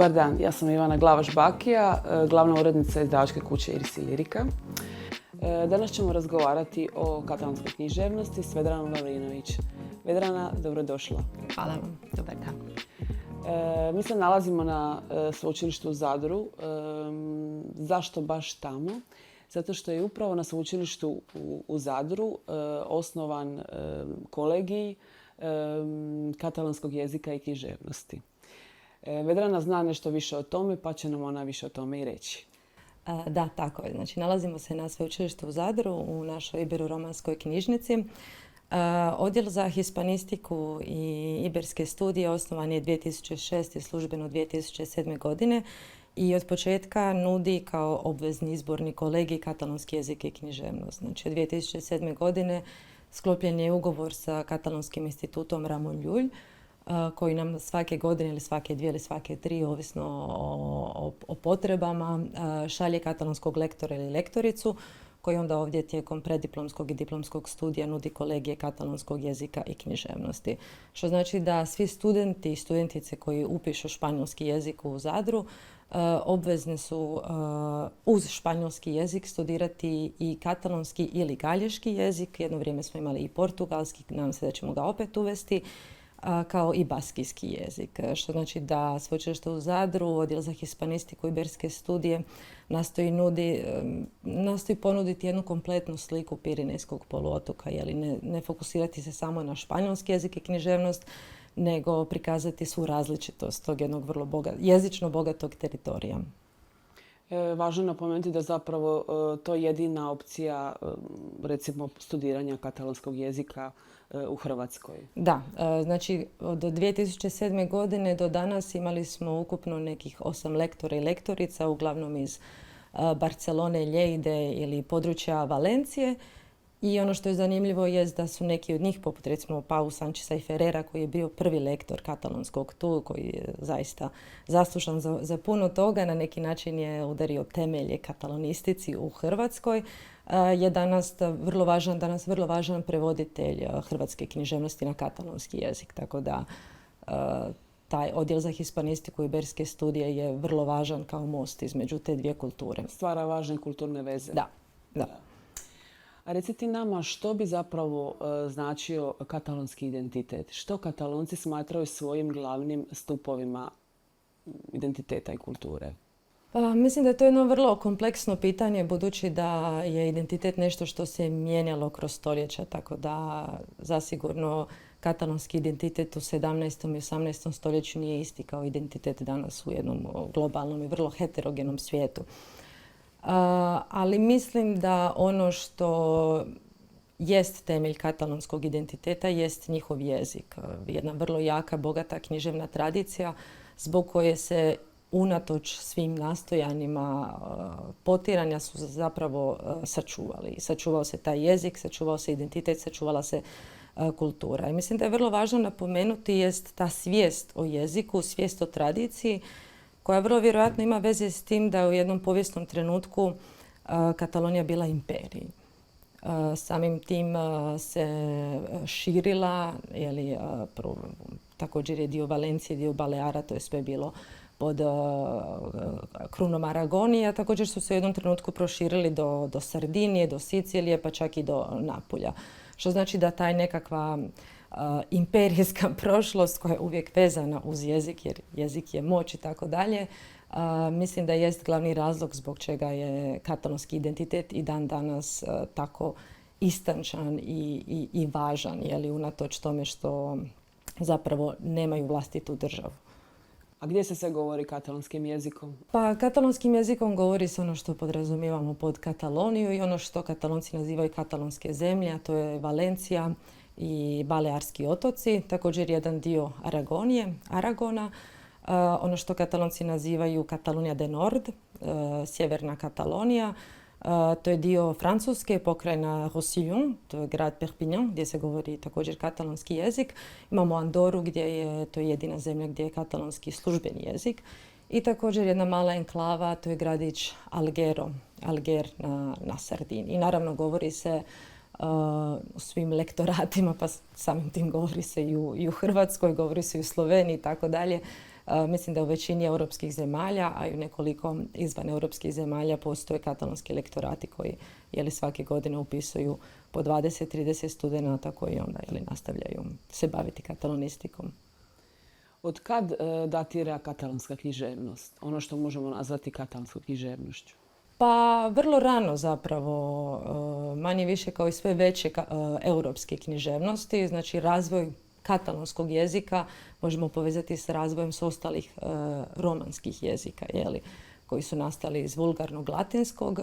Dobar dan, ja sam Ivana Glavaš-Bakija, glavna urednica izdavačke kuće Iris i Lirika. Danas ćemo razgovarati o katalonskoj književnosti s Vedranom Lavrinović. Vedrana, dobrodošla. Hvala vam, dobar dan. Mi se nalazimo na sveučilištu u Zadru. Zašto baš tamo? Zato što je upravo na sveučilištu u Zadru osnovan kolegij katalonskog jezika i književnosti. Vedrana zna nešto više o tome, pa će nam ona više o tome i reći. Da, tako je. Znači, nalazimo se na sveučilištu u Zadru, u našoj ibero-romanskoj knjižnici. Odjel za hispanistiku i iberske studije osnovan je 2006. i službeno 2007. godine i od početka nudi kao obvezni izborni kolegij katalonski jezik i književnost. Znači, od 2007. godine sklopljen je ugovor sa Katalonskim institutom Ramon Llull, koji nam svake godine ili svake dvije ili svake tri, ovisno o potrebama, šalje katalonskog lektora ili lektoricu, koji onda ovdje tijekom preddiplomskog i diplomskog studija nudi kolegije katalonskog jezika i književnosti. Što znači da svi studenti i studentice koji upišu španjolski jezik u Zadru obvezni su uz španjolski jezik studirati i katalonski ili galješki jezik. Jedno vrijeme smo imali i portugalski, nadam se da ćemo ga opet uvesti, kao i baskijski jezik. Što znači da sveučilište u Zadru, odjel za hispanistiku i iberske studije, nastoji ponuditi jednu kompletnu sliku Pirinejskog poluotoka, ne fokusirati se samo na španjolski jezik i književnost, nego prikazati svu različitost tog jednog vrlo jezično bogatog teritorija. Važno je napomenuti da zapravo to je jedina opcija, recimo, studiranja katalonskog jezika u Hrvatskoj. Da, znači do 2007. godine do danas imali smo ukupno nekih 8 lektora i lektorica, uglavnom iz Barcelone, Lleide ili područja Valencije. I ono što je zanimljivo je da su neki od njih, poput recimo Pau Sancheza i Ferrera, koji je bio prvi lektor katalonskog tu, koji je zaista zaslužan za puno toga, na neki način je udario temelje katalonistici u Hrvatskoj, je danas vrlo važan prevoditelj hrvatske književnosti na katalonski jezik. Tako da taj odjel za hispanistiku i iberske studije je vrlo važan kao most između te dvije kulture. Stvara važne kulturne veze. Da. A recite nama što bi zapravo značio katalonski identitet? Što Katalonci smatraju svojim glavnim stupovima identiteta i kulture? Pa, mislim da je to jedno vrlo kompleksno pitanje, budući da je identitet nešto što se mijenjalo kroz stoljeća, tako da zasigurno katalonski identitet u 17. i 18. stoljeću nije isti kao identitet danas u jednom globalnom i vrlo heterogenom svijetu. Ali mislim da ono što jest temelj katalonskog identiteta jest njihov jezik. Jedna vrlo jaka, bogata književna tradicija zbog koje se unatoč svim nastojanjima potiranja su zapravo sačuvali. Sačuvao se taj jezik, sačuvao se identitet, sačuvala se kultura. I mislim da je vrlo važno napomenuti jest ta svijest o jeziku, svijest o tradiciji, koja vrlo vjerojatno ima veze s tim da je u jednom povijesnom trenutku Katalonija bila imperij. Samim tim se širila, također je dio Valencije, dio Baleara, to je sve bilo pod krunom Aragonije, a također su se u jednom trenutku proširili do Sardinije, do Sicilije, pa čak i do Napulja. Što znači da taj nekakva imperijska prošlost koja je uvijek vezana uz jezik, jer jezik je moć i tako dalje, mislim da jest glavni razlog zbog čega je katalonski identitet i dan danas tako istančan i važan, unatoč tome što zapravo nemaju vlastitu državu. A gdje se sve govori katalonskim jezikom? Pa katalonskim jezikom govori se ono što podrazumijevamo pod Kataloniju i ono što Katalonci nazivaju katalonske zemlje, a to je Valencija i Balearski otoci, također jedan dio Aragona, ono što Katalonci nazivaju Catalunya de Nord, sjeverna Katalonija, to je dio Francuske, pokrajina Roussillon, to je grad Perpignan gdje se govori također katalonski jezik. Imamo Andoru to je jedina zemlja gdje je katalonski službeni jezik. I također jedna mala enklava, to je gradić Alger na Sardini. I naravno govori se u svim lektoratima, pa samim tim govori se i u Hrvatskoj, govori se i u Sloveniji i tako dalje. Mislim da u većini europskih zemalja, a i u nekoliko izvan europskih zemalja postoje katalonski lektorati koji svake godine upisuju po 20-30 studenata koji onda nastavljaju se baviti katalonistikom. Od kad datira katalonska književnost? Ono što možemo nazvati katalonskom književnošću? Pa vrlo rano zapravo, manje više kao i sve veće europske književnosti, znači razvoj katalonskog jezika možemo povezati s razvojem s ostalih romanskih jezika, koji su nastali iz vulgarnog latinskog.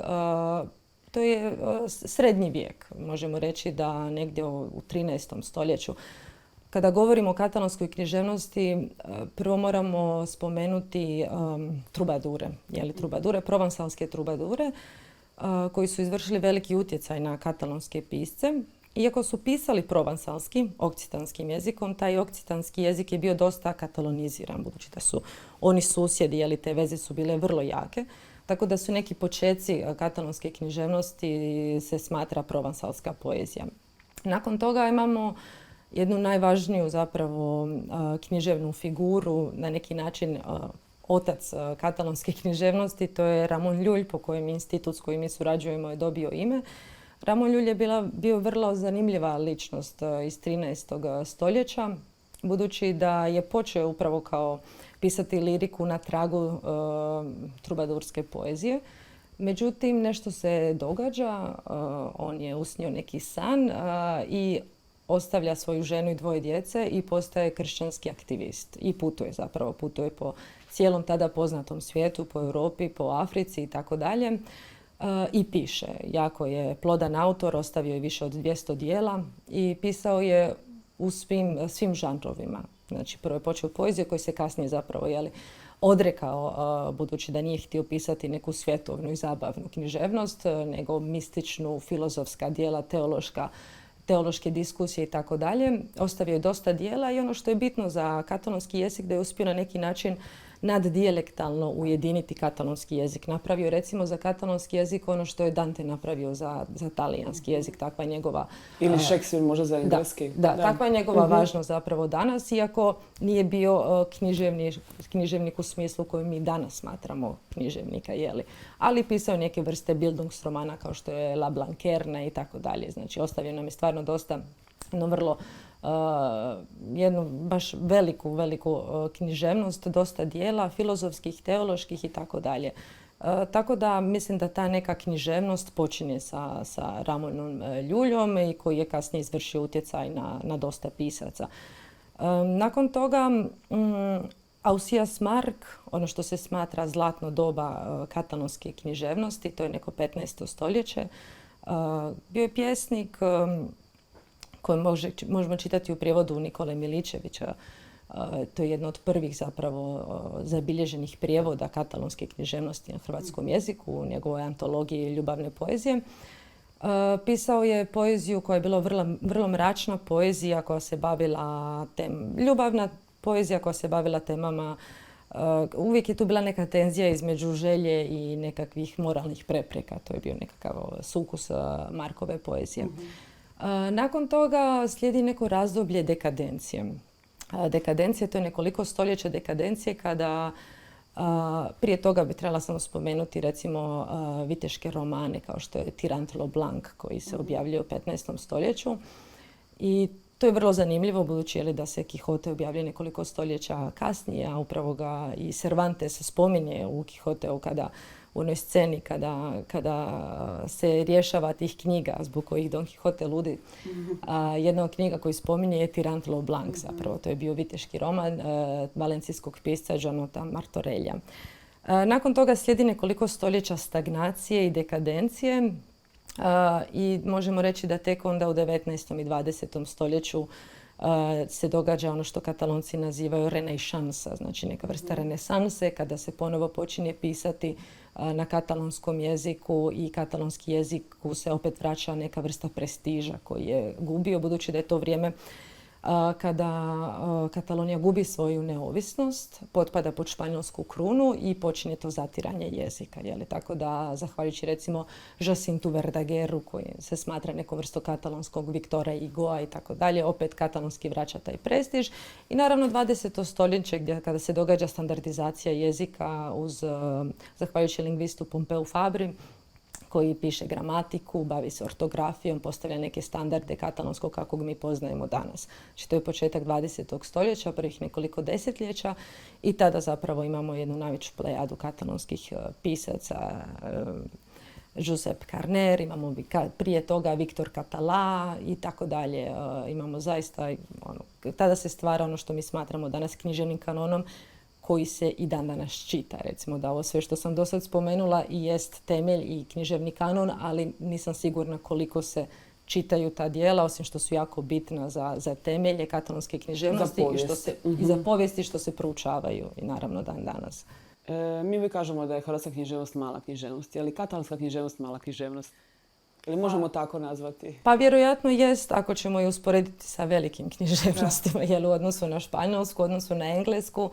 To je srednji vijek. Možemo reći da negdje u 13. stoljeću. Kada govorimo o katalonskoj književnosti, prvo moramo spomenuti trubadure, trubadure, provansalske trubadure, koji su izvršili veliki utjecaj na katalonske pisce. Iako su pisali provansalski, okcitanskim jezikom, taj okcitanski jezik je bio dosta kataloniziran, budući da su oni susjedi, te veze su bile vrlo jake. Tako da su neki počeci katalonske književnosti se smatra provansalska poezija. Nakon toga imamo jednu najvažniju zapravo književnu figuru, na neki način otac katalonske književnosti, to je Ramon Llull, po kojem institut s kojim mi surađujemo je dobio ime. Ramon Llull je bio vrlo zanimljiva ličnost iz 13. stoljeća, budući da je počeo upravo kao pisati liriku na tragu trubadurske poezije. Međutim, nešto se događa, on je usnio neki san i ostavlja svoju ženu i 2 djece i postaje kršćanski aktivist. I putuje po cijelom tada poznatom svijetu, po Europi, po Africi i tako dalje. I piše. Jako je plodan autor, ostavio je više od 200 dijela i pisao je u svim žanrovima. Znači, prvo je počeo poeziju koji se kasnije zapravo odrekao, budući da nije htio pisati neku svjetovnu i zabavnu književnost, nego mističnu, filozofska dijela, teološke diskusije i tako dalje. Ostavio je dosta dijela i ono što je bitno za katalonski jezik da je uspio na neki način naddijalektalno ujediniti katalonski jezik. Napravio je recimo za katalonski jezik ono što je Dante napravio za talijanski jezik. Takva je njegova... Ili Shakespeare možda za engleski. Da, takva je njegova važnost zapravo danas, iako nije bio književnik u smislu koju mi danas smatramo književnika, ali pisao neke vrste Bildungsromana kao što je La Blanquerna i tako dalje. Znači, ostavio nam je stvarno dosta vrlo jednu baš veliku književnost, dosta dijela, filozofskih, teoloških i tako dalje. Tako da mislim da ta neka književnost počinje sa Ramonom Llullom i koji je kasnije izvršio utjecaj na dosta pisaca. Nakon toga Ausias Marc, ono što se smatra zlatno doba katalonske književnosti, to je neko 15. stoljeće, bio je pjesnik koji možemo čitati u prijevodu Nikole Miličevića. To je jedno od prvih zapravo zabilježenih prijevoda katalonske književnosti na hrvatskom jeziku u njegovoj antologiji ljubavne poezije. Pisao je poeziju koja je bila vrlo mračna poezija koja se bavila ljubavna poezija koja se bavila temama. Uvijek je tu bila neka tenzija između želje i nekakvih moralnih prepreka. To je bio nekakav sukus Markove poezije. Nakon toga slijedi neko razdoblje dekadencije. Dekadencije, to je nekoliko stoljeća dekadencije kada prije toga bi trebala samo spomenuti recimo viteške romane kao što je Tirant Blanc koji se objavljuje u 15. stoljeću. I to je vrlo zanimljivo budući da se Quixote objavljuje nekoliko stoljeća kasnije, a upravo ga i Cervantes spominje u Quixoteu kada u onoj sceni kada se rješava tih knjiga zbog kojih Don Quixote ludi. Jedna od knjiga koju spominje je Tirant Blanc zapravo. To je bio viteški roman valencijskog pisca Jonata Martorellja. Nakon toga slijedi nekoliko stoljeća stagnacije i dekadencije i možemo reći da tek onda u 19. i 20. stoljeću se događa ono što Katalonci nazivaju renesansa, znači neka vrsta renesanse kada se ponovo počinje pisati na katalonskom jeziku i katalonski jeziku se opet vraća neka vrsta prestiža koji je gubio budući da je to vrijeme kada Katalonija gubi svoju neovisnost, potpada pod španjolsku krunu i počinje to zatiranje jezika. Tako da, zahvaljujući recimo Jacintu Verdagueru, koji se smatra nekom vrstom katalonskog Viktora Hugoa i tako dalje, opet katalonski vraća taj prestiž. I naravno 20. stoljeće gdje kada se događa standardizacija jezika zahvaljujući lingvistu Pompeu Fabri, koji piše gramatiku, bavi se ortografijom, postavlja neke standarde katalonskog kakvog mi poznajemo danas. Znači to je početak 20. stoljeća, prvih nekoliko desetljeća i tada zapravo imamo jednu najveću plejadu katalonskih pisaca, Josep Carner, imamo prije toga Viktor Català i tako dalje. Imamo zaista, tada se stvara ono što mi smatramo danas književnim kanonom, koji se i dan danas čita. Recimo da ovo sve što sam do sad spomenula i jest temelj i književni kanon, ali nisam sigurna koliko se čitaju ta dijela, osim što su jako bitna za temelje katalonske književnosti i za povijesti što se proučavaju i naravno dan danas. Mi uvijek kažemo da je hrvatska književnost mala književnost. Je li katalonska književnost mala književnost? Ili možemo tako nazvati? Pa vjerojatno jest, ako ćemo je usporediti sa velikim književnostima, jer u odnosu na španjolsku, u odnosu na englesku,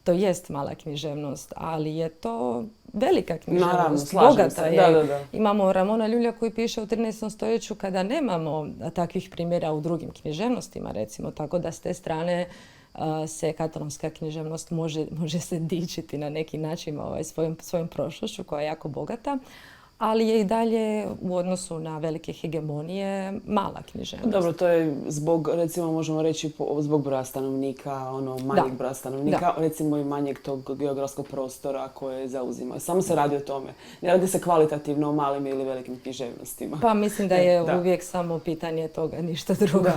to jest mala književnost, ali je to velika književnost. Naravno, slažem se. Da. Imamo Ramona Ljulja koji piše u 13. stoljeću kada nemamo takvih primjera u drugim književnostima, recimo. Tako da s te strane se katalonska književnost može se dičiti na neki način svojom prošlošću koja je jako bogata, ali je i dalje u odnosu na velike hegemonije mala književnost. Dobro, to je zbog, recimo možemo reći, zbog broja stanovnika, manjeg broja stanovnika, recimo i manjeg tog geografskog prostora koje zauzimaju. Samo se radi o tome. Ne radi se kvalitativno o malim ili velikim književnostima. Pa mislim da je uvijek samo pitanje toga, ništa drugo.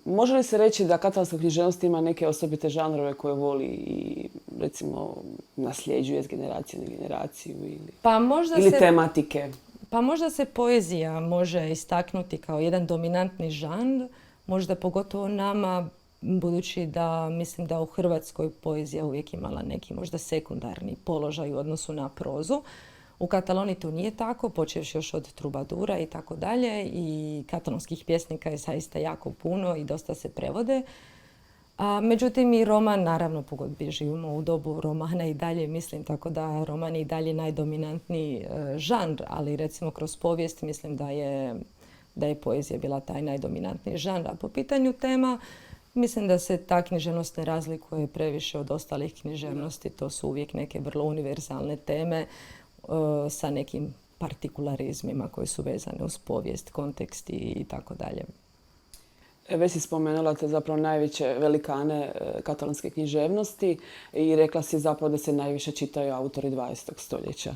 Može li se reći da katalonska književnost ima neke osobite žanrove koje voli i recimo nasljeđuje s generacije na generaciju ili tematike? Pa možda se poezija može istaknuti kao jedan dominantni žanr, možda pogotovo nama, budući da mislim da u Hrvatskoj poezija uvijek imala neki možda sekundarni položaj u odnosu na prozu. U Kataloniji to nije tako, počevši još od trubadura i tako dalje, i katalonskih pjesnika je zaista jako puno i dosta se prevode. Međutim i roman, naravno pogodbi živimo u dobu romana i dalje, mislim, tako da roman je i dalje najdominantniji žanr, ali recimo kroz povijest mislim da je poezija bila taj najdominantniji žanr. A po pitanju tema, mislim da se ta književnost ne razlikuje previše od ostalih književnosti, to su uvijek neke vrlo univerzalne teme, sa nekim partikularizmima koji su vezane uz povijest, kontekst i tako dalje. Već si spomenula te zapravo najveće velikane katalonske književnosti i rekla si zapravo da se najviše čitaju autori 20. stoljeća.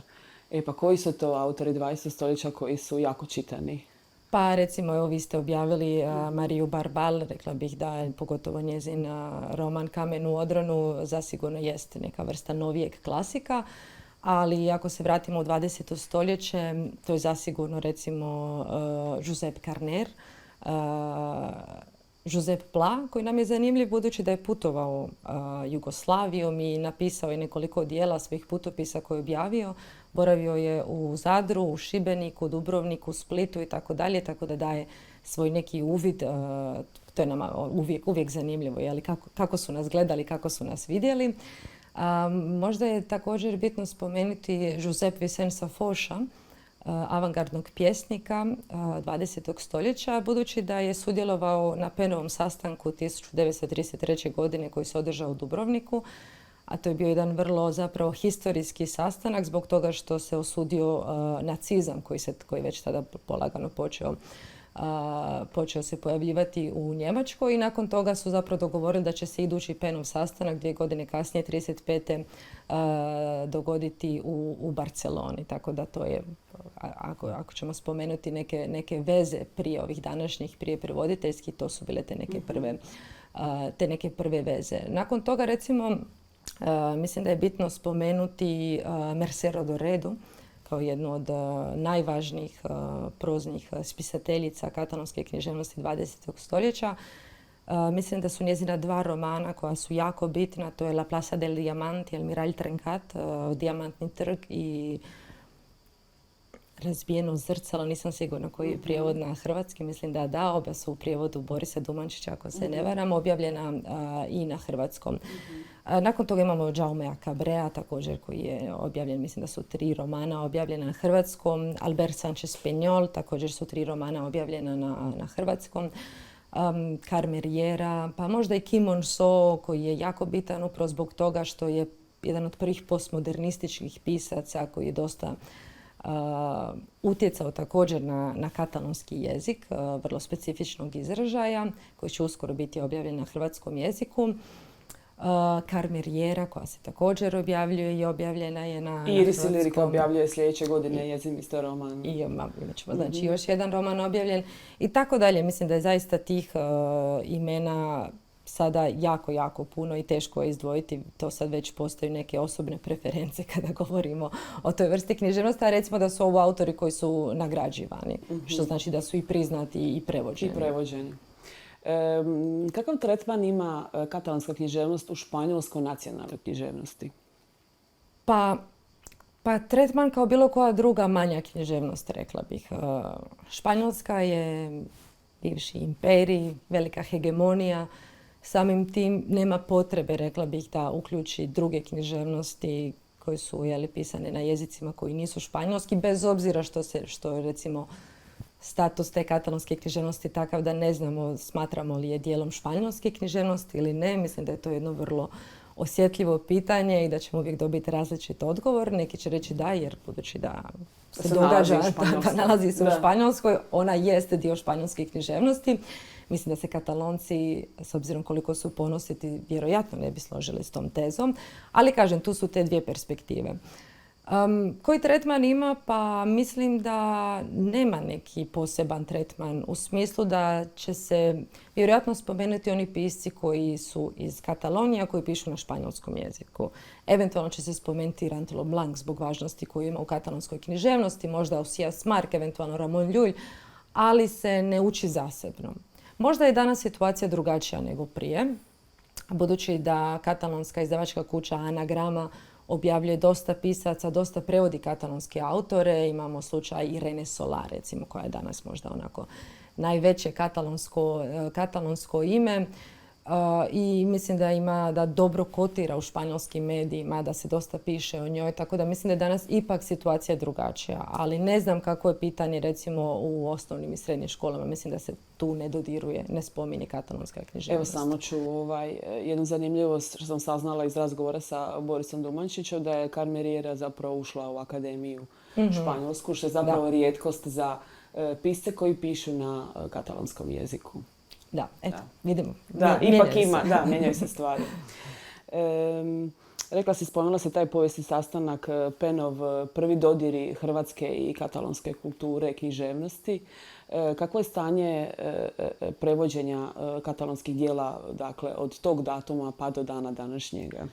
Pa koji su to autori 20. stoljeća koji su jako čitani? Pa recimo, evo vi ste objavili Mariju Barbal, rekla bih da pogotovo njezin roman Kamen u odronu zasigurno jest neka vrsta novijeg klasika. Ali ako se vratimo u 20. stoljeće, to je zasigurno recimo Josep Carner, Josep Pla, koji nam je zanimljiv budući da je putovao Jugoslavijom i napisao je nekoliko dijela svojih putopisa koje je objavio. Boravio je u Zadru, u Šibeniku, Dubrovniku, Splitu i tako dalje, tako da daje svoj neki uvid. To je nama uvijek zanimljivo, jeli, kako su nas gledali, kako su nas vidjeli. Možda je također bitno spomenuti Josep Vicença Foixa, avangardnog pjesnika 20. stoljeća, budući da je sudjelovao na Penovom sastanku 1933. godine koji se održao u Dubrovniku, a to je bio jedan vrlo zapravo historijski sastanak zbog toga što se osudio nacizam koji već tada polagano počeo se pojavljivati u Njemačkoj i nakon toga su zapravo dogovorili da će se idući Penov sastanak 2 godine kasnije, 1935. Dogoditi u Barceloni. Tako da to je, ako ćemo spomenuti neke veze prije ovih današnjih, prije prevoditeljskih, to su bile te neke prve veze. Nakon toga recimo, mislim da je bitno spomenuti Mercè Rodoreda kao jednu od najvažnijih proznih spisateljica katalonske književnosti 20. stoljeća. Mislim da su njezina 2 romana koja su jako bitna, to je La Plaza del Diamant i El Mirall Trencat, Dijamantni trg i Razbijeno zrcalo, nisam sigurna koji je prijevod na hrvatski, mislim da, oba su u prijevodu Borisa Dumančića, ako se ne varam, objavljena i na hrvatskom. Nakon toga imamo Jaumea Cabrea, također koji je objavljen, mislim da su 3 romana objavljena na hrvatskom. Albert Sanchez Peñol, također su 3 romana objavljena na hrvatskom. Carme Riera, pa možda i Kim Monceau, koji je jako bitan upravo zbog toga što je jedan od prvih postmodernističkih pisaca koji je dosta utjecao također na katalonski jezik, vrlo specifičnog izražaja, koji će uskoro biti objavljen na hrvatskom jeziku. Carme Riera, koja se također objavljuje i objavljena je na hrvatskom. Iris i Lirika objavljuje sljedeće godine njezin isto roman. Imat ćemo znači još jedan roman objavljen i tako dalje. Mislim da je zaista tih imena sada jako, jako puno i teško je izdvojiti. To sad već postoji neke osobne preference kada govorimo o toj vrsti književnosti, a recimo da su ovo autori koji su nagrađivani, što znači da su i priznati i prevođeni. Kakav tretman ima katalonska književnost u španjolskoj nacionalnoj književnosti? Pa tretman kao bilo koja druga manja književnost, rekla bih. Španjolska je bivši imperij, velika hegemonija. Samim tim nema potrebe, rekla bih, da uključi druge književnosti koje su pisane na jezicima koji nisu španjolski, bez obzira što je recimo status te katalonske književnosti takav da ne znamo smatramo li je dijelom španjolske književnosti ili ne. Mislim da je to jedno vrlo osjetljivo pitanje i da ćemo uvijek dobiti različit odgovor. Neki će reći da, jer budući da se događa, da nalazi se u Španjolskoj, ona jeste dio španjolske književnosti. Mislim da se Katalonci, s obzirom koliko su ponositi, vjerojatno ne bi složili s tom tezom. Ali kažem, tu su te dvije perspektive. Koji tretman ima? Pa mislim da nema neki poseban tretman u smislu da će se vjerojatno spomenuti oni pisci koji su iz Katalonije, koji pišu na španjolskom jeziku. Eventualno će se spomenuti Rantolo Blanc zbog važnosti koju ima u katalonskoj književnosti, možda Ausias Marc, eventualno Ramon Llull, ali se ne uči zasebno. Možda je danas situacija drugačija nego prije, budući da katalonska izdavačka kuća Anagrama objavljuje dosta pisaca, dosta prevodi katalonske autore. Imamo slučaj Irene Solar, recimo, koja je danas možda onako najveće katalonsko ime. I mislim da dobro kotira u španjolskim medijima, da se dosta piše o njoj, tako da mislim da je danas ipak situacija drugačija. Ali ne znam kako je pitanje recimo u osnovnim i srednjim školama. Mislim da se tu ne dodiruje, ne spominje katalonska književnost. Evo samo ću jednu zanimljivost što sam saznala iz razgovora sa Borisom Dumančićem, da je Carme Riera zapravo ušla u akademiju španjolsku, što je zapravo rijetkost za pisce koji pišu na katalonskom jeziku. Da, eto, vidimo. Da, ipak ima, mijenjaju se stvari. Rekla si, spomenula se taj povijesni sastanak PEN-ov prvi dodiri hrvatske i katalonske kulture, književnosti. Kakvo je stanje prevođenja katalonskih dijela, dakle, od tog datuma pa do dana današnjega?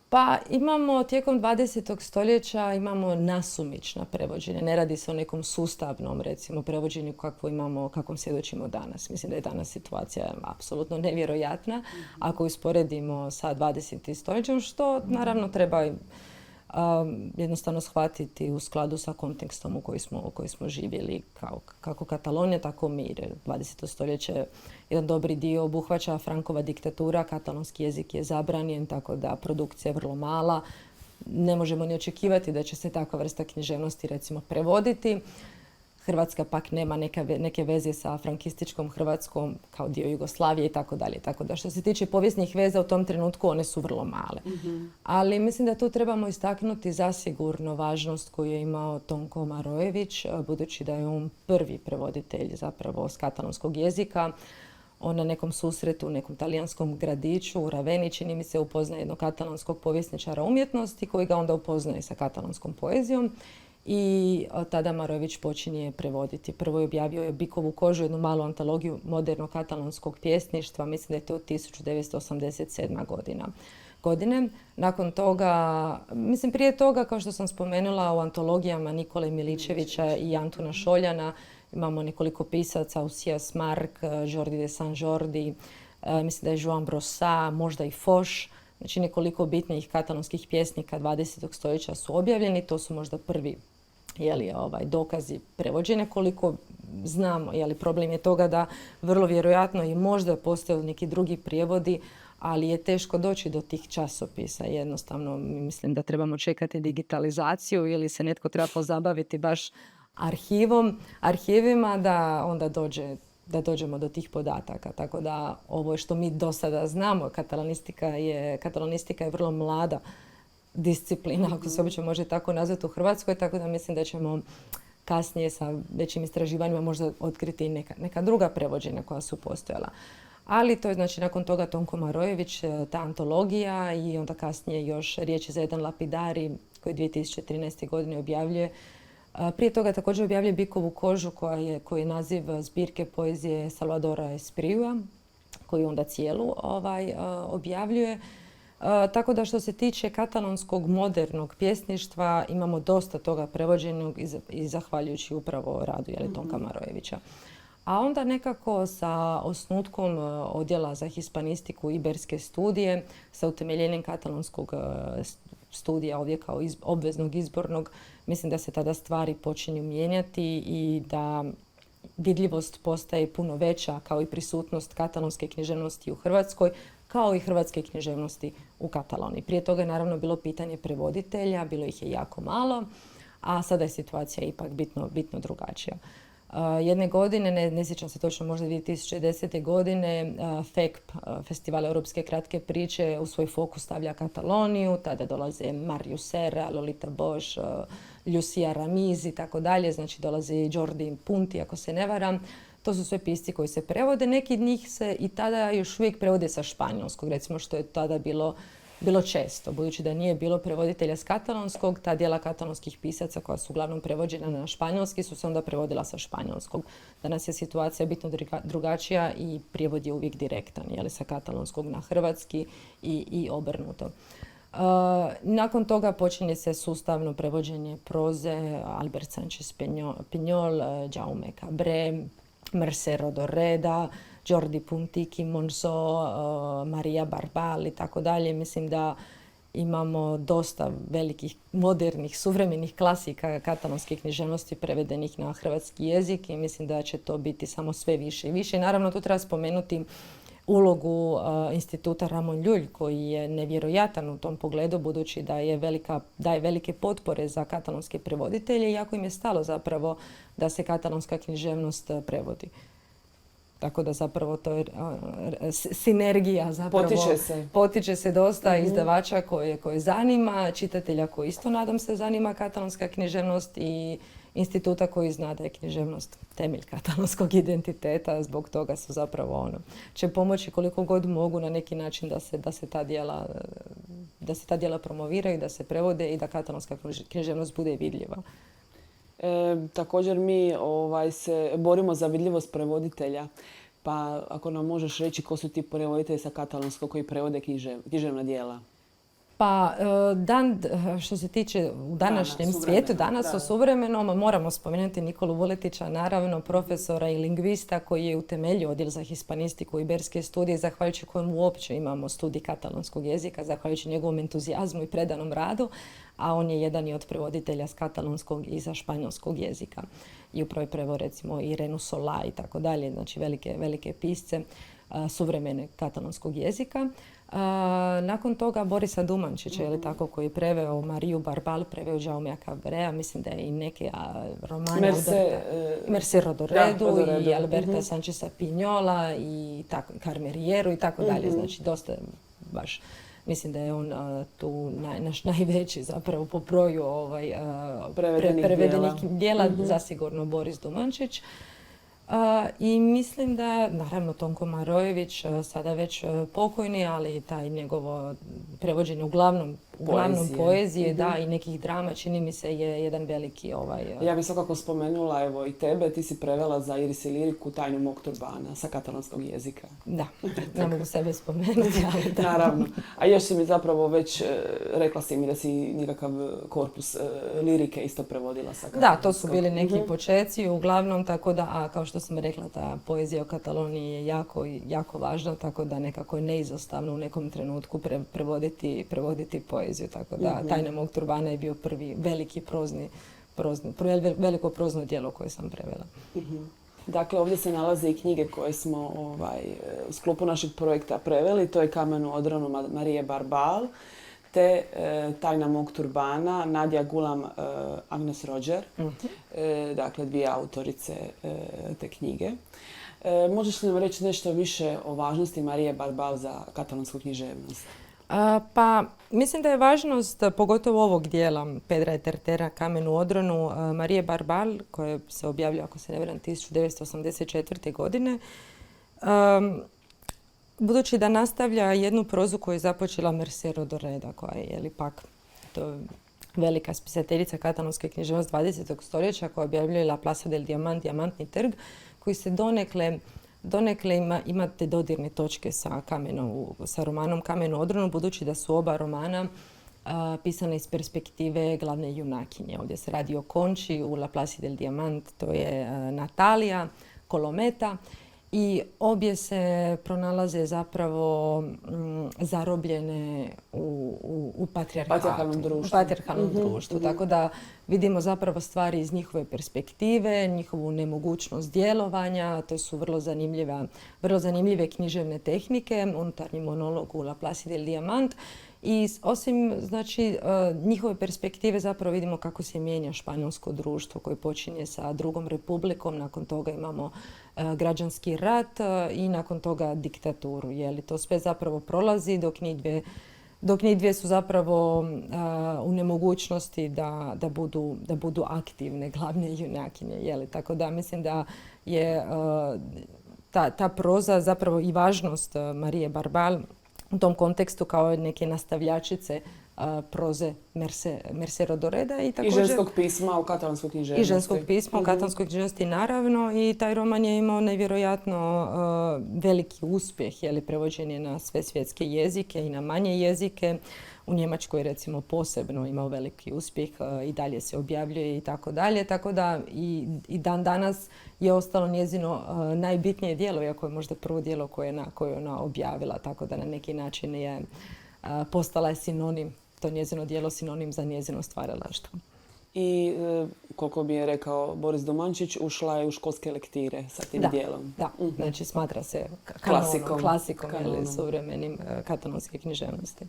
Pa imamo tijekom 20. stoljeća imamo nasumična prevođenja. Ne radi se o nekom sustavnom, recimo, prevođenju kakvom svjedočimo danas. Mislim da je danas situacija apsolutno nevjerojatna ako usporedimo sa 20. stoljećem, što naravno treba jednostavno shvatiti u skladu sa kontekstom u koji smo živjeli, kako Katalonija, tako mi. 20. stoljeće jedan dobri dio obuhvaća Frankova diktatura, katalonski jezik je zabranjen, tako da produkcija je vrlo mala. Ne možemo ni očekivati da će se takva vrsta književnosti recimo prevoditi. Hrvatska pak nema neke veze sa frankističkom Hrvatskom kao dio Jugoslavije i tako dalje. Tako da što se tiče povijesnih veza u tom trenutku one su vrlo male. Ali mislim da tu trebamo istaknuti zasigurno važnost koju je imao Tonko Marojević, budući da je on prvi prevoditelj zapravo s katalonskog jezika. On na nekom susretu u nekom talijanskom gradiću u Raveni, čini mi se, upoznaje jednog katalonskog povjesničara umjetnosti koji ga onda upoznaje sa katalonskom poezijom. I tada Marojević počinje prevoditi. Prvo je objavio Bikovu kožu, jednu malu antologiju modernog katalonskog pjesništva. Mislim da je to 1987. godine. Nakon toga, mislim prije toga, kao što sam spomenula, u antologijama Nikole Miličevića i Antuna Šoljana imamo nekoliko pisaca, Ausias Marc, Jordi de Saint-Jordi, mislim da je Joan Brossat, možda i Foch. Znači nekoliko bitnijih katalonskih pjesnika 20. stoljeća su objavljeni. To su možda prvi dokazi prevođenja. Koliko znamo, problem je toga da vrlo vjerojatno i možda postoje neki drugi prijevodi, ali je teško doći do tih časopisa. Jednostavno, mislim da trebamo čekati digitalizaciju ili se netko treba pozabaviti baš arhivima da onda dođemo do tih podataka. Tako da ovo što mi do sada znamo, katalonistika je vrlo mlada disciplina, ako se uopće može tako nazvati u Hrvatskoj, tako da mislim da ćemo kasnije sa većim istraživanjima možda otkriti neka druga prevođenja koja su postojala. Ali to je znači nakon toga Tonko Marojević, ta antologija i onda kasnije još Riječi za jedan lapidari koji 2013. godine objavljuje. Prije toga također objavljuje Bikovu kožu koji je naziv zbirke poezije Salvadora Espriua, koju onda cijelu objavljuje. Tako da što se tiče katalonskog modernog pjesništva imamo dosta toga prevođenog i zahvaljujući upravo radu Tonka Marojevića. A onda nekako sa osnutkom odjela za hispanistiku Iberske studije, sa utemeljenjem katalonskog studija ovdje kao obveznog izbornog, mislim da se tada stvari počinju mijenjati i da vidljivost postaje puno veća kao i prisutnost katalonske književnosti u Hrvatskoj, kao i hrvatske književnosti u Kataloniji. Prije toga je naravno bilo pitanje prevoditelja, bilo ih je jako malo, a sada je situacija ipak bitno drugačija. Jedne godine, ne sjećam se točno, možda 2010. godine, FECP, Festival Europske kratke priče, u svoj fokus stavlja Kataloniju. Tada dolaze Marius Serra, Lolita Bosch, Lucia Ramiz i tako dalje. Znači dolazi Jordi Punti, ako se ne varam. To su sve pisci koji se prevode. Neki od njih se i tada još uvijek prevode sa španjolskog, recimo što je tada bilo često. Budući da nije bilo prevoditelja s katalonskog, ta djela katalonskih pisaca koja su uglavnom prevođena na španjolski su se onda prevodila sa španjolskog. Danas je situacija bitno drugačija i prijevod je uvijek direktan, sa katalonskog na hrvatski i obrnuto. Nakon toga počinje se sustavno prevođenje proze, Albert Sánchez Piñol, Jaume Cabré, Mercè Rodoreda, Jordi Puntiki, Monzó, Maria Barbal i tako dalje. Mislim da imamo dosta velikih, modernih, suvremenih klasika katalonske književnosti prevedenih na hrvatski jezik i mislim da će to biti samo sve više i više. I naravno tu treba spomenuti ulogu instituta Ramon Llull koji je nevjerojatan u tom pogledu budući da daje velike potpore za katalonske prevoditelje i jako im je stalo zapravo da se katalonska književnost prevodi. Tako da zapravo to je sinergija zapravo. Potiče se dosta izdavača koje zanima, čitatelja koji isto nadam se zanima katalonska književnost i instituta koji zna da je književnost temelj katalonskog identiteta. Zbog toga su zapravo će pomoći koliko god mogu na neki način da se ta djela promoviraju, da se prevode i da katalonska književnost bude vidljiva. Također mi se borimo za vidljivost prevoditelja. Pa ako nam možeš reći ko su ti prevoditelji sa katalonskog koji prevode književna djela? Pa što se tiče u današnjem svijetu, danas u suvremenom, moramo spomenuti Nikolu Vuletića, naravno profesora i lingvista koji je utemeljio odjel za hispanistiku Iberske studije, zahvaljujući kojem uopće imamo studij katalonskog jezika, zahvaljujući njegovom entuzijazmu i predanom radu, a on je jedan i od prevoditelja s katalonskog i za španjolskog jezika. I upravo je preveo recimo Irenu Solá i tako dalje, znači velike pisce suvremene katalonskog jezika. Nakon toga Borisa Dumančića, tako, koji je preveo Mariju Barbal, preveo Jaumea Cabrea, mislim da je i neke romane Mercè Rodoredu i Alberta Sáncheza Piñola i Carme Rieru i tako dalje. Znači dosta baš. Mislim da je on tu naš najveći zapravo po broju prevedenih djela, zasigurno Boris Dumančić. I mislim da, naravno, Tonko Marojević, sada već pokojni, ali taj njegovo prevođenje uglavnom poezije, da, i nekih drama, čini mi se je jedan veliki Ja bih svakako spomenula, evo i tebe, ti si prevela za Iris i liriku Tajnu mog turbana sa katalonskog jezika. Da, ne mogu sebe spomenuti, ali da. Naravno. A još si mi zapravo već, rekla si mi da si nekakav korpus lirike isto prevodila sa katalonskog. Da, to su bili neki počeci, uglavnom, tako da, a kao što sam rekla, ta poezija o Kataloniji je jako važna, tako da nekako je neizostavno u nekom trenutku prevoditi poeziju. Tako da Tajna mog turbana je bio prvi veliki veliko prozno djelo koje sam prevela. Dakle, ovdje se nalaze i knjige koje smo u sklopu našeg projekta preveli. To je Kamenu odranu Marije Barbal, te Tajna mog turbana Nadja Gulam, Agnes Rođer. Dakle, dvije autorice te knjige. Možeš li nam reći nešto više o važnosti Marije Barbal za katalonsku književnost? Pa, mislim da je važnost, pogotovo ovog dijela Pedra et Tertera, Kamenu odranu, Marije Barbal, koja se objavljuje, ako se ne varam, 1984. godine, budući da nastavlja jednu prozu koju je započela Mercè Rodoreda, koja je pak to velika spisateljica katalonske književnosti 20. stoljeća, koja objavljuje La Plaza del Diamant, Dijamantni trg, koji se donekle imate dodirne točke sa romanom Kamenu odranu, budući da su oba romana pisana iz perspektive glavne junakinje. Ovdje se radi o Konči, u La Plaza del Diamant to je Natalija, Kolometa, i obje se pronalaze zapravo zarobljene u patrijarhalnom društvu. Tako da vidimo zapravo stvari iz njihove perspektive, njihovu nemogućnost djelovanja. To su vrlo zanimljive književne tehnike, unutarnji monolog u La Plaza del Diamant. I osim njihove perspektive zapravo vidimo kako se mijenja španjolsko društvo koje počinje sa Drugom republikom, nakon toga imamo građanski rat i nakon toga diktaturu. To sve zapravo prolazi dok njih dvije su zapravo u nemogućnosti da budu aktivne glavne junakinje. Tako da mislim da je ta proza zapravo i važnost Marije Barbal u tom kontekstu kao neke nastavljačice proze Mercè Rodoreda i ženskog pisma u katalonskoj književnosti. I ženskog pisma u katalonskoj književnosti, naravno. I taj roman je imao nevjerojatno veliki uspjeh, prevođen je na sve svjetske jezike i na manje jezike. U Njemačkoj recimo posebno imao veliki uspjeh, i dalje se objavljuje i tako dalje. Tako da i dan danas je ostalo njezino najbitnije djelo, iako je možda prvo djelo koje je ona objavila. Tako da na neki način je postala je sinonim, to njezino djelo sinonim za njezino stvaralaštvo. I koliko mi je rekao Boris Domančić, ušla je u školske lektire sa tim djelom. Da, znači smatra se klasikom suvremenim katalonske književnosti.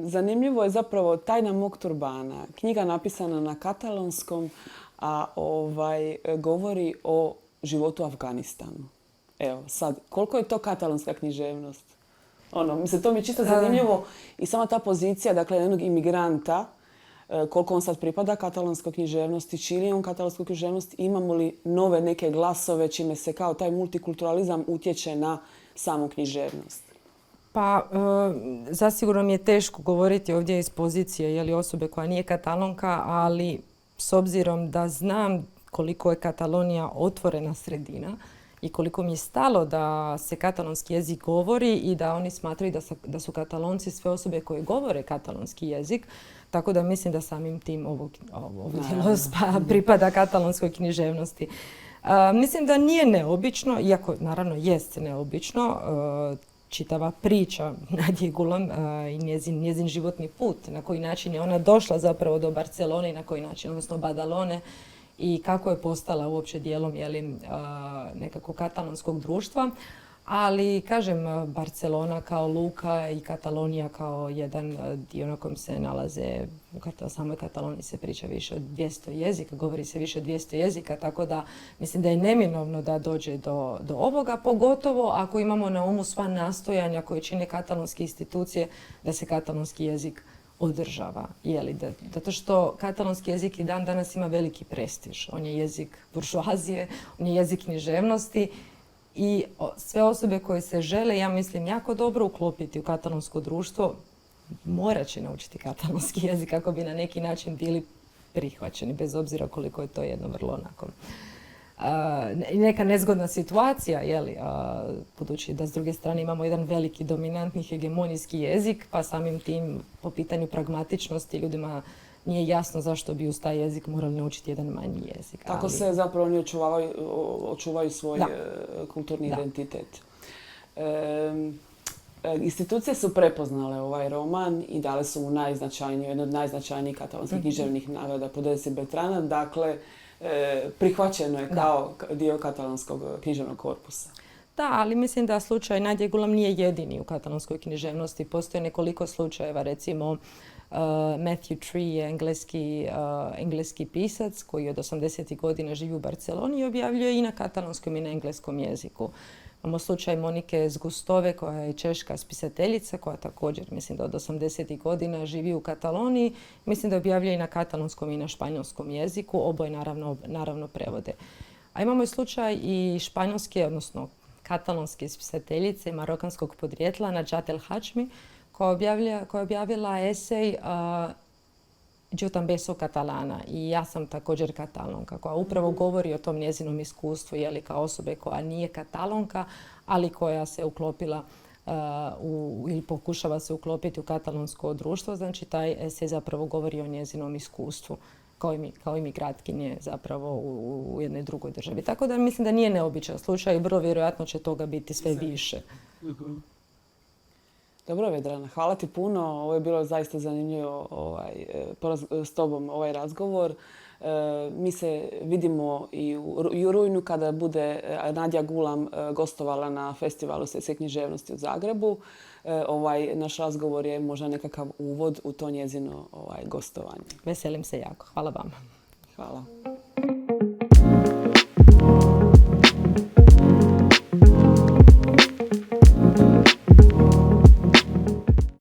Zanimljivo je zapravo Tajna mog turbana. Knjiga napisana na katalonskom, a govori o životu u Afganistanu. Evo, sad, koliko je to katalonska književnost? To mi je čisto zanimljivo i sama ta pozicija, dakle, jednog imigranta, koliko on sad pripada katalonskoj književnosti, čini li on katalonsku književnost, imamo li nove neke glasove čime se kao taj multikulturalizam utječe na samu književnost? Pa, zasigurno mi je teško govoriti ovdje iz pozicije osobe koja nije Katalonka, ali s obzirom da znam koliko je Katalonija otvorena sredina i koliko mi je stalo da se katalonski jezik govori i da oni smatraju da su Katalonci sve osobe koje govore katalonski jezik, tako da mislim da samim tim ovo djelo pripada katalonskoj književnosti. Mislim da nije neobično, iako naravno jest neobično, čitava priča Nadje Gulam i njezin životni put, na koji način je ona došla zapravo do Barcelone i na koji način, odnosno Badalone, i kako je postala uopće dijelom nekako katalonskog društva. Ali, kažem, Barcelona kao luka i Katalonija kao jedan dio na kojem se nalaze, u samoj Kataloniji se priča više od 200 jezika, govori se više od 200 jezika, tako da mislim da je neminovno da dođe do ovoga, pogotovo ako imamo na umu sva nastojanja koje čine katalonske institucije da se katalonski jezik održava. Zato što katalonski jezik i dan danas ima veliki prestiž. On je jezik buržoazije, on je jezik književnosti i sve osobe koje se žele, ja mislim, jako dobro uklopiti u katalonsko društvo, morat će naučiti katalonski jezik kako bi na neki način bili prihvaćeni, bez obzira koliko je to jedno vrlo onako neka nezgodna situacija, budući da s druge strane imamo jedan veliki dominantni hegemonijski jezik, pa samim tim po pitanju pragmatičnosti ljudima nije jasno zašto bi uz taj jezik morali naučiti jedan manji jezik. Tako se zapravo oni očuvaju svoj kulturni identitet. institucije su prepoznale ovaj roman i dale su mu jedno od najznačajnijih katalonskih književnih nagrada po Desi Bertrana. Dakle, prihvaćeno je kao dio katalonskog književnog korpusa. Da, ali mislim da slučaj Nadje Gulam nije jedini u katalonskoj književnosti. Postoje nekoliko slučajeva, recimo Matthew Tree je engleski pisac koji od 80. godina živi u Barceloni i objavljuje i na katalonskom i na engleskom jeziku. Imamo slučaj Monike Zgustove koja je češka spisateljica koja također, mislim da od 80. godina živi u Kataloniji. Mislim da objavljuje i na katalonskom i na španjolskom jeziku. Oboje naravno prevode. A imamo i slučaj i španjolske, odnosno katalonske spisateljice marokanskog podrijetla Najat El Hadžmi koja je objavila esej Yo también soy catalana i ja sam također katalonka, koja upravo govori o tom njezinom iskustvu kao osobe koja nije katalonka, ali koja se uklopila ili pokušava se uklopiti u katalonsko društvo. Znači taj esej zapravo govori o njezinom iskustvu kao imigrantkinje zapravo u jednoj drugoj državi. Tako da mislim da nije neobičan slučaj i vrlo vjerojatno će toga biti sve više. Dobro, Vedrana, hvala ti puno. Ovo je bilo zaista zanimljivo s tobom ovaj razgovor. Mi se vidimo i u rujnu kada bude Nadja Gulam gostovala na festivalu svjetske književnosti u Zagrebu. Naš razgovor je možda nekakav uvod u to njezino gostovanje. Veselim se jako. Hvala vama. Hvala.